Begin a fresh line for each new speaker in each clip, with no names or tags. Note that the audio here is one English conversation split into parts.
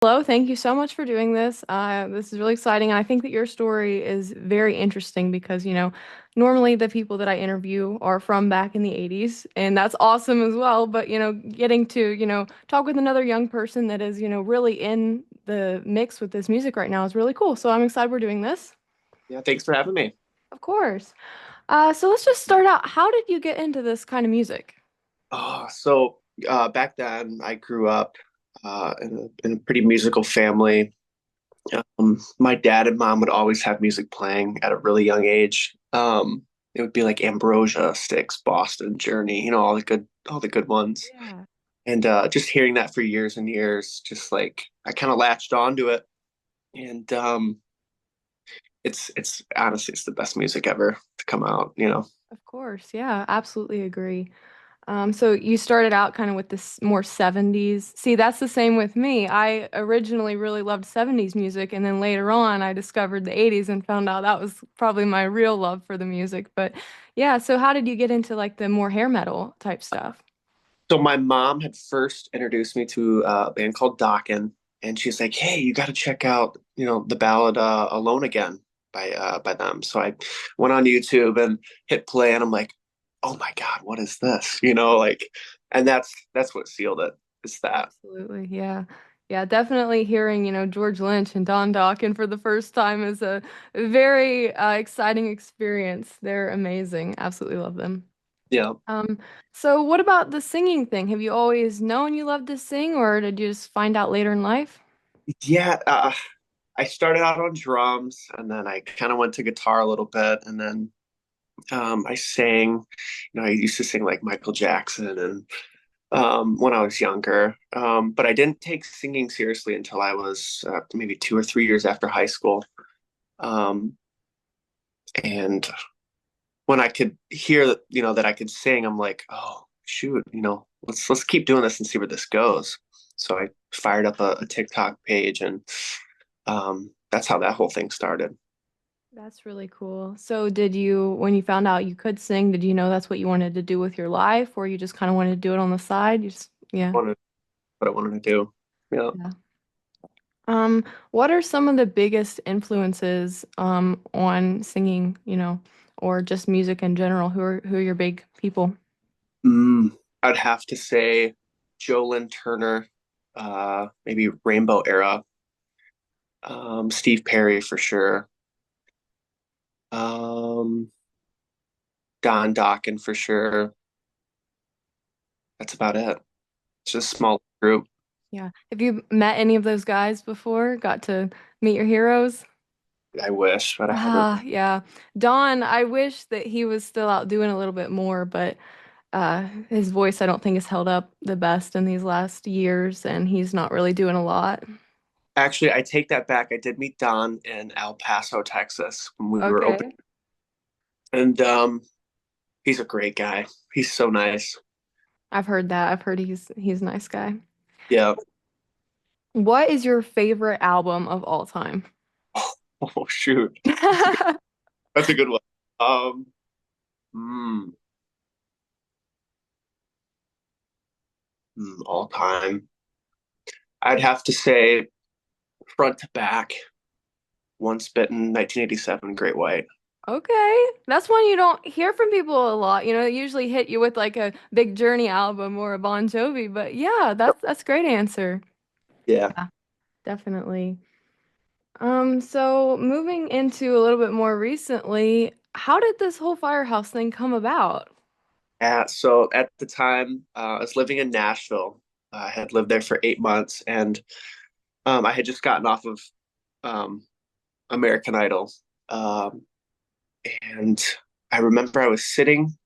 Hello, thank you so much for doing this. This is really exciting, and I think that your story is very interesting because, normally the people that I interview are from back in the 80s, and that's awesome as well. But, getting to, talk with another young person that is, really in the mix with this music right now is really cool. So I'm excited we're doing this.
Yeah, thanks for having me.
Of course. So let's just start out. How did you get into this kind of music?
Back then I grew up in a pretty musical family. My dad and mom would always have music playing at a really young age. It would be like Ambrosia, Styx, Boston, Journey, all the good ones.
Yeah.
And just hearing that for years and years, just like I kind of latched onto it. And it's honestly it's the best music ever to come out.
Of course. Yeah, absolutely agree. So you started out kind of with this more 70s. See, that's the same with me. I originally really loved 70s music, and then later on I discovered the 80s and found out that was probably my real love for the music. But yeah, so how did you get into like the more hair metal type stuff?
So my mom had first introduced me to a band called Dokken, and she's like, "Hey, you got to check out, the ballad "Alone Again" by them." So I went on YouTube and hit play, and I'm like, "Oh my God, what is this?" And that's what sealed it. It's that.
Absolutely. Yeah. Yeah, definitely hearing, George Lynch and Don Dokken for the first time is a very exciting experience. They're amazing. Absolutely love them.
Yeah,
Um, so what about the singing thing? Have you always known you loved to sing, or did you just find out later in life?
yeah. I started out on drums, and then I kind of went to guitar a little bit, and then I sang. I used to sing like Michael Jackson and when I was younger. But I didn't take singing seriously until I was maybe 2 or 3 years after high school. Um, and when I could hear that, that I could sing, I'm like, oh shoot, let's keep doing this and see where this goes. So I fired up a TikTok page, and that's how that whole thing started.
That's really cool. So did you, when you found out you could sing, did you know that's what you wanted to do with your life, or you just kind of wanted to do it on the side? You just, yeah.
Wanted what I wanted to do. Yeah.
Yeah. What are some of the biggest influences on singing, or just music in general? Who are your big people?
I'd have to say Joe Lynn Turner, maybe Rainbow Era, Steve Perry for sure. Um, Don Dokken for sure. That's about it. It's just a small group.
Yeah. Have you met any of those guys before? Got to meet your heroes?
I wish, but I haven't.
Ah, yeah. Don, I wish that he was still out doing a little bit more, but his voice I don't think has held up the best in these last years, and he's not really doing a lot.
Actually, I take that back. I did meet Don in El Paso, Texas when we were open,
Okay.
and he's a great guy. He's so nice.
I've heard that. I've heard he's a nice guy.
Yeah.
What is your favorite album of all time?
Oh shoot, that's a good one. Um, mm, all time. I'd have to say front to back. Once Bitten, 1987, Great White.
Okay. That's one you don't hear from people a lot. They usually hit you with like a big Journey album or a Bon Jovi, but yeah, that's a great answer.
Yeah.
Yeah, definitely. So moving into a little bit more recently, how did this whole Firehouse thing come about?
So at the time, I was living in Nashville. I had lived there for 8 months, and I had just gotten off of um, American Idol. Um, and I remember I was sitting,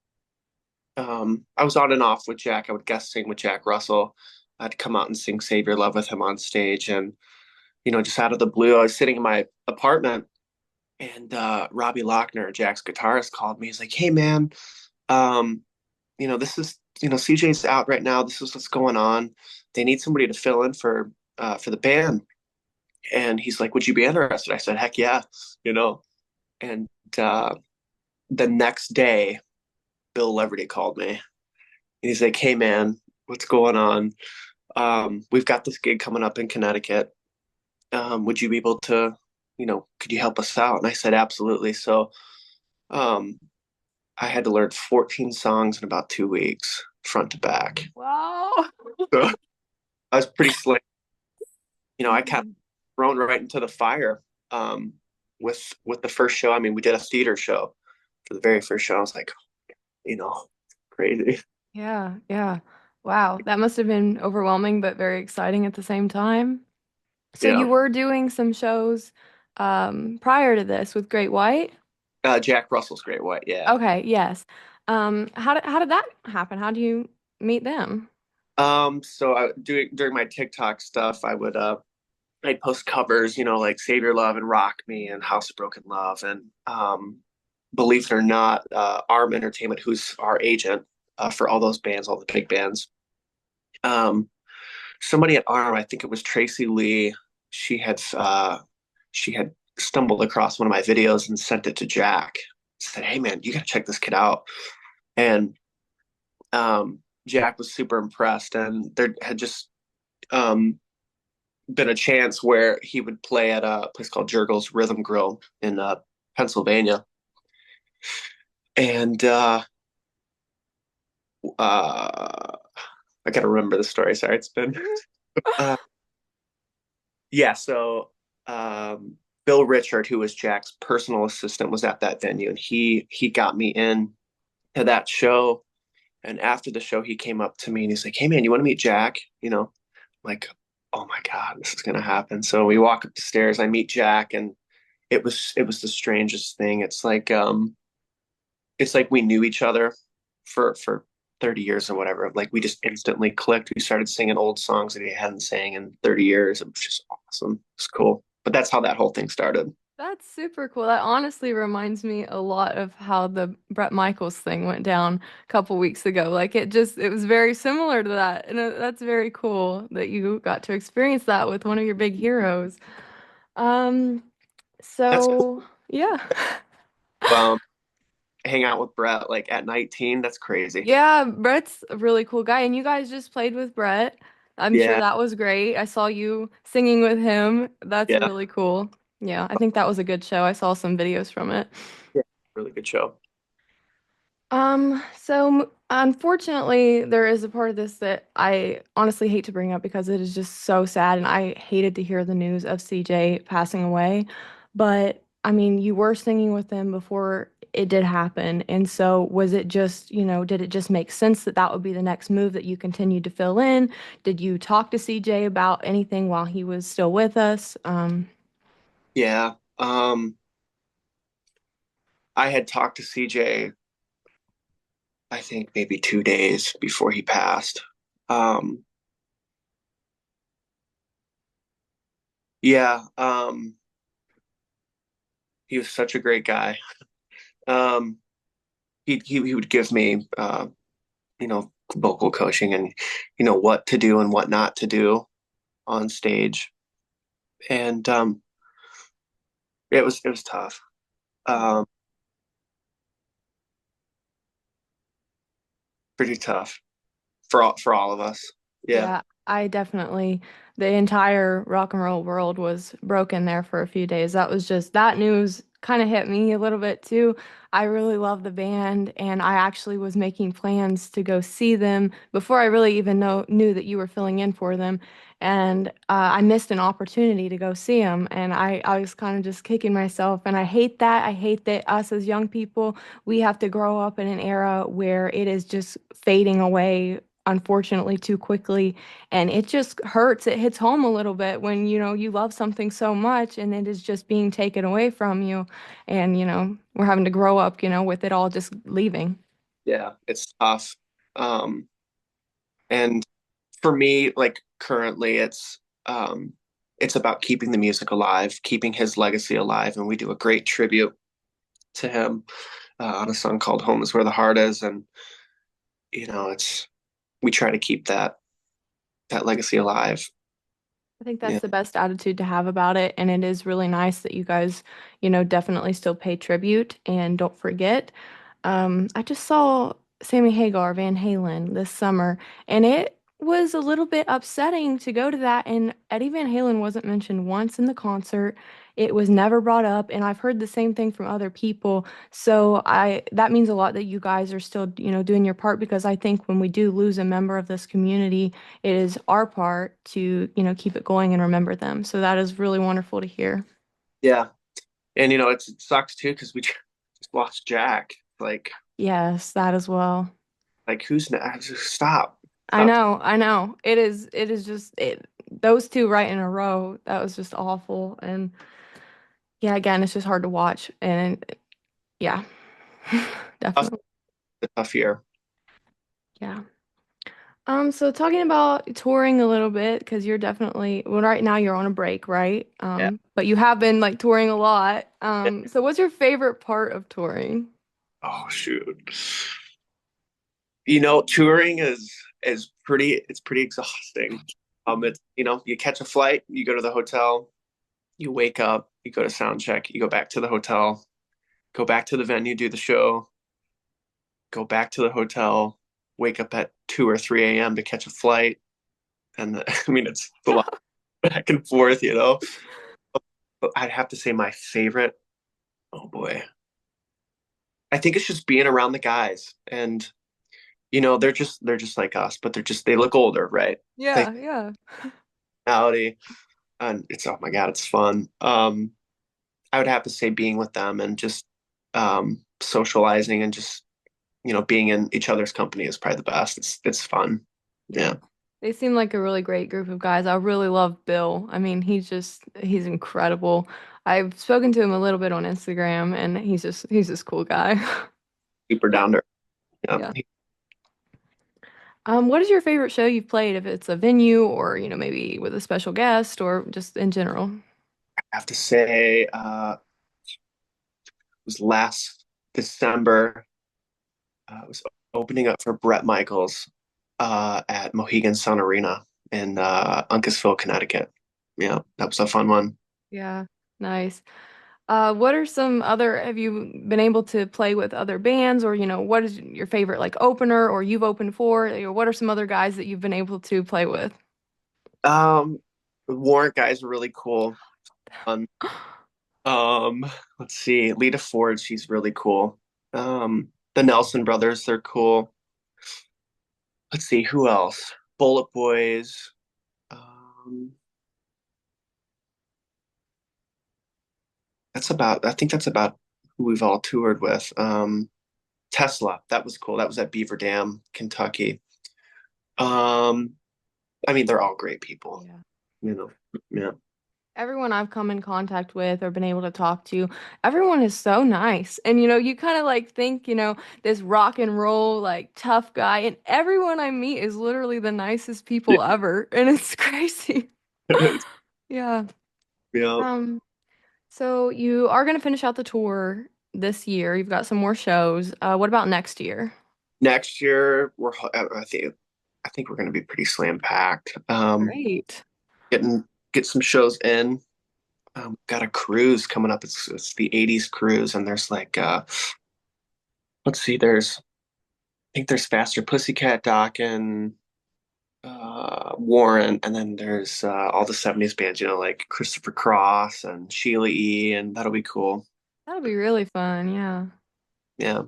I was on and off with Jack. I would guest sing with Jack Russell. I'd come out and sing Save Your Love with him on stage. And, just out of the blue, I was sitting in my apartment, and Robbie Lochner, Jack's guitarist, called me. He's like, "Hey, man, um, this is, CJ's out right now. This is what's going on. They need somebody to fill in for the band." And he's like, "Would you be interested?" I said, "Heck yeah," you know. And uh, the next day, Bill Leverty called me. And he's like, "Hey man, what's going on? We've got this gig coming up in Connecticut. Would you be able to, could you help us out? And I said, absolutely. So um, I had to learn 14 songs in about 2 weeks, front to back.
Wow.
So I was pretty slick. I kind of thrown right into the fire um, with the first show. I mean, we did a theater show for the very first show. I was like, you know, crazy.
Yeah, yeah. Wow, that must have been overwhelming but very exciting at the same time. So you
Yeah.
were doing some shows prior to this with Great White?
Jack Russell's Great White. Yeah.
Okay, yes. How did that happen? How do you meet them?
So during my TikTok stuff, I'd post covers, like Save Your Love and Rock Me and House of Broken Love. And believe it or not, Arm Entertainment, who's our agent for all those bands, all the big bands, um, somebody at Arm, I think it was Tracy Lee, she had she had stumbled across one of my videos and sent it to Jack. Said, "Hey man, you got to check this kid out." And Jack was super impressed, and there had just um, been a chance where he would play at a place called Jurgles Rhythm Grill in Pennsylvania, and I gotta remember the story. Sorry, it's been uh, yeah. So Bill Richard, who was Jack's personal assistant, was at that venue, and he got me in to that show. And after the show, he came up to me and he's like, "Hey man, you want to meet Jack?" Like, "Oh my God, this is gonna happen." So we walk up the stairs. I meet Jack, and it was the strangest thing. It's like we knew each other for 30 years or whatever. Like we just instantly clicked. We started singing old songs that he hadn't sang in 30 years. It was just awesome. It's cool. But that's how that whole thing started.
That's super cool. That honestly reminds me a lot of how the Bret Michaels thing went down a couple weeks ago. Like it was very similar to that. And that's very cool that you got to experience that with one of your big heroes. Um,
That's cool.
so yeah.
Hang out with Brett like at 19. That's crazy.
Yeah, Brett's a really cool guy. And you guys just played with Brett. I'm sure
Yeah,
that was great. I saw you singing with him. That's
yeah,
really cool. Yeah, I think that was a good show. I saw some videos from it.
yeah. Really good show.
Unfortunately, there is a part of this that I honestly hate to bring up because it is just so sad, and I hated to hear the news of CJ passing away. But I mean, you were singing with them before it did happen, and so was it just, did it just make sense that that would be the next move that you continued to fill in? Did you talk to CJ about anything while he was still with us?
Yeah. I had talked to CJ, I think maybe 2 days before he passed. Um, yeah, he was such a great guy. Um, he would give me vocal coaching and what to do and what not to do on stage. And it was tough.
Yeah.
Um, Pretty tough for all of us. Yeah.
Yeah, I definitely, the entire rock and roll world was broken there for a few days. That was just, that news kind of hit me a little bit too. I really love the band, and I actually was making plans to go see them before I really even knew that you were filling in for them. And I missed an opportunity to go see them, and I was kind of just kicking myself. And I hate that. I hate that us as young people, we have to grow up in an era where it is just fading away unfortunately too quickly, and it just hurts. It hits home a little bit when you love something so much and it is just being taken away from you, and we're having to grow up with it all just leaving.
Yeah, it's tough. Um, and for me, like currently, it's about keeping the music alive, keeping his legacy alive, and we do a great tribute to him on a song called "Home Is Where the Heart Is," and it's we try to keep that legacy alive.
I think that's
Yeah,
the best attitude to have about it, and it is really nice that you guys definitely still pay tribute and don't forget. I just saw Sammy Hagar, Van Halen, this summer, and it was a little bit upsetting to go to that, and Eddie Van Halen wasn't mentioned once in the concert. It was never brought up, and I've heard the same thing from other people. So I that means a lot that you guys are still, doing your part because I think when we do lose a member of this community, it is our part to, keep it going and remember them. So that is really wonderful to hear.
Yeah. And it sucks too because we just lost Jack. Like,
Yes, that as well.
who's next? Stop.
I
Stop.
know, I know. It is just those two right in a row. That was just awful. And yeah, again, it's just hard to watch. And yeah,
Tough,
definitely.
a tough year.
Yeah. So talking about touring a little bit, because you're definitely, well, right now you're on a break, right?
Yeah.
But you have been like touring a lot. So what's your favorite part of touring?
Oh shoot. Touring is pretty exhausting. It's you catch a flight, you go to the hotel, you wake up, you go to sound check, you go back to the hotel, go back to the venue, do the show, go back to the hotel, wake up at 2 or 3 a.m. to catch a flight. And I mean, it's a lot back and forth. But I'd have to say my favorite, oh boy, I think it's just being around the guys. And, they're just like us, but they look older, right? They
Yeah, yeah.
personality and it's, oh my God, it's fun. I would have to say being with them and just socializing and just, being in each other's company is probably the best. It's fun.
Yeah.
Yeah.
They seem like a really great group of guys. I really love Bill. I mean, he's incredible. I've spoken to him a little bit on Instagram and he's this cool guy.
Super down to earth. Yeah.
Yeah. What is your favorite show you've played, if it's a venue or, maybe with a special guest or just in general?
I have to say, it was last December. I was opening up for Brett Michaels at Mohegan Sun Arena in Uncasville, Connecticut. Yeah, that was a fun one.
Yeah, nice. What are some other, have you been able to play with other bands or, what is your favorite like opener or you've opened for? What are some other guys that you've been able to play with?
Um, the Warrant guys are really cool. Fun. Um, let's see, Lita Ford, she's really cool. The Nelson brothers, they're cool. Let's see, who else? Bullet Boys. Um, I think that's about who we've all toured with. Tesla, that was cool. That was at Beaver Dam, Kentucky. Um, I mean, they're all great people,
Yeah.
you know. Yeah.
Everyone I've come in contact with or been able to talk to, everyone is so nice. And you kind of like think, this rock and roll like tough guy, and everyone I meet is literally the nicest people ever, and it's crazy. Yeah.
Yeah.
Um, so you are going to finish out the tour this year. You've got some more shows. What about next year?
Next year, I think we're going to be pretty slam packed.
Great.
Get some shows in. Got a cruise coming up. It's the '80s cruise, and there's like let's see, I think there's Faster Pussycat Doc and Warren, and then there's all the '70s bands, like Christopher Cross and Sheila E, and that'll be cool.
That'll be really fun. Yeah.
Yeah.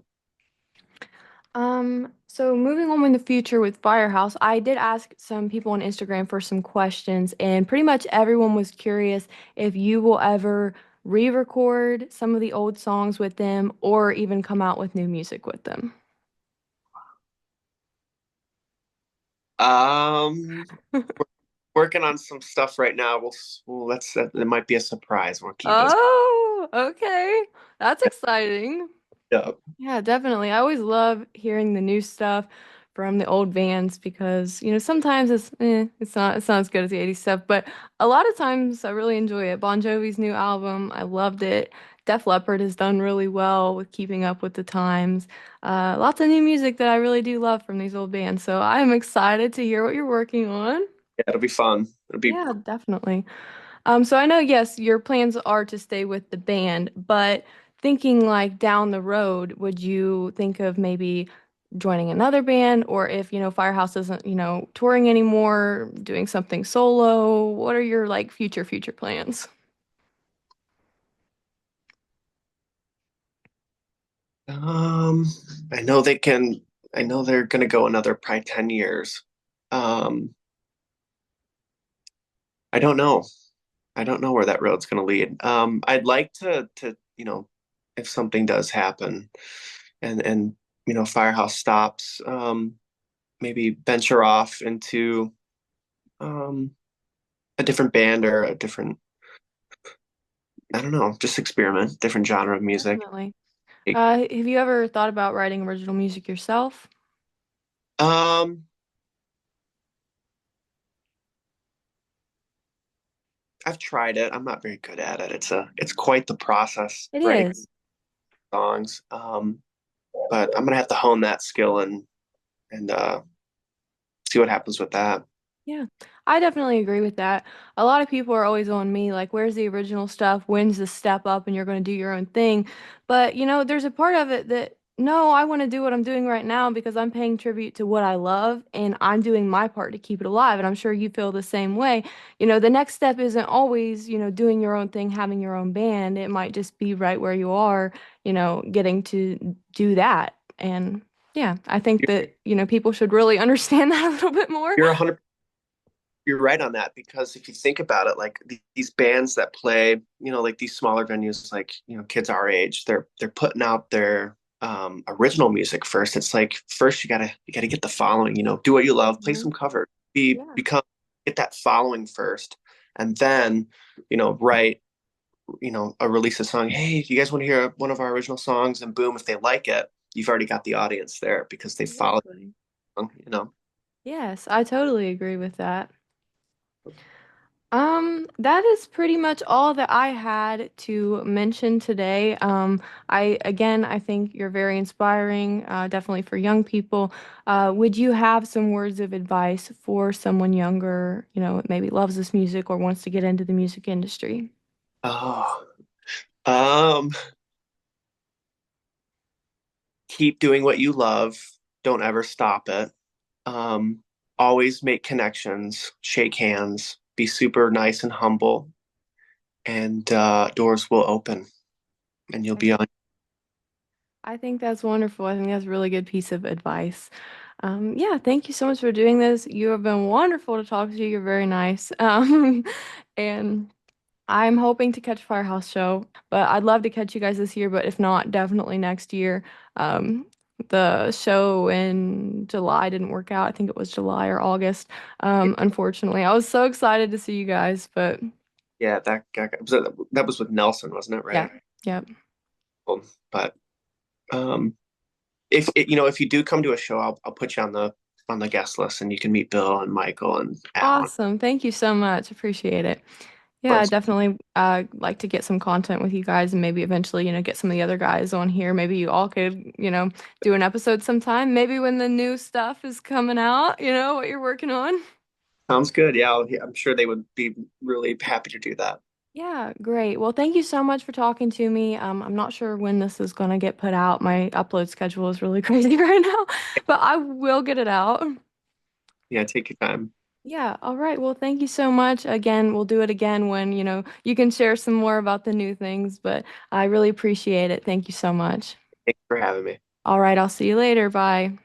So moving on in the future with Firehouse, I did ask some people on Instagram for some questions, and pretty much everyone was curious if you will ever re-record some of the old songs with them or even come out with new music with them.
Um, Working on some stuff right now. It might be a surprise. We'll keep it.
Oh, okay. That's exciting.
Yeah.
Yeah, definitely. I always love hearing the new stuff from the old bands because, sometimes it's not as good as the 80s stuff, but a lot of times I really enjoy it. Bon Jovi's new album, I loved it. Def Leppard has done really well with keeping up with the times. Lots of new music that I really do love from these old bands. So I am excited to hear what you're working on.
Yeah, it'll be fun. It'll be
Yeah, definitely. So I know, yes, your plans are to stay with the band, but thinking like down the road, would you think of maybe joining another band, or if, Firehouse isn't, touring anymore, doing something solo. What are your like future plans?
Um, I know they can, I know they're gonna go another probably 10 years. Um, I don't know. I don't know where that road's gonna lead. I'd like to, if something does happen and Firehouse stops, maybe venture off into um a different band or a different, I don't know, just experiment, different genre of music.
Definitely. Have you ever thought about writing original music yourself?
Um, I've tried it. I'm not very good at it. It's quite the process
It
writing
is.
songs. But I'm gonna have to hone that skill and see what happens with that.
Yeah, I definitely agree with that. A lot of people are always on me, like, where's the original stuff? When's the step up and you're going to do your own thing? But, there's a part of it that, no, I want to do what I'm doing right now because I'm paying tribute to what I love and I'm doing my part to keep it alive. And I'm sure you feel the same way. The next step isn't always, doing your own thing, having your own band. It might just be right where you are, getting to do that. And yeah, I think
You're,
that, people should really understand that a little bit more.
you're 100 you're right on that because if you think about it, like these bands that play, like these smaller venues, like kids our age, they're putting out their original music first. It's like first you gotta get the following, do what you love, play
Mhm.
some cover, be
Yeah.
become get that following first, and then write a release a song. Hey, do you guys want to hear one of our original songs? And boom, if they like it, you've already got the audience there because they followed.
Exactly.
You know.
Yes, I totally agree with that. That is pretty much all that I had to mention today. I think you're very inspiring, definitely for young people. Would you have some words of advice for someone younger, maybe loves this music or wants to get into the music industry?
Oh, um, keep doing what you love. Don't ever stop it. Um, always make connections, shake hands, be super nice and humble, and doors will open, and you'll be on.
I think that's wonderful. I think that's a really good piece of advice. Yeah, thank you so much for doing this. You have been wonderful to talk to. You're very nice. And I'm hoping to catch Firehouse show, but I'd love to catch you guys this year, but if not, definitely next year. Um, the show in July didn't work out. I think it was July or August. Unfortunately, I was so excited to see you guys, but
Yeah, that was with Nelson, wasn't it?
yeah,
Right.
yeah.
Well, but um, if you do come to a show, I'll put you on the guest list, and you can meet Bill and Michael and Alan. Of
Awesome. Thank you so much. Appreciate it. Yeah, I
course,
definitely like to get some content with you guys and maybe eventually, get some of the other guys on here. Maybe you all could, do an episode sometime. Maybe when the new stuff is coming out, what you're working on.
sounds good. Yeah, I'm sure they would be really happy to do that.
Yeah, great. Well, thank you so much for talking to me. I'm not sure when this is going to get put out. My upload schedule is really crazy right now, but I will get it out.
Yeah, take your time.
Yeah, all right. Well, thank you so much. Again, we'll do it again when, you can share some more about the new things, but I really appreciate it. Thank you so much.
Thanks for having me.
All right, I'll see you later. Bye.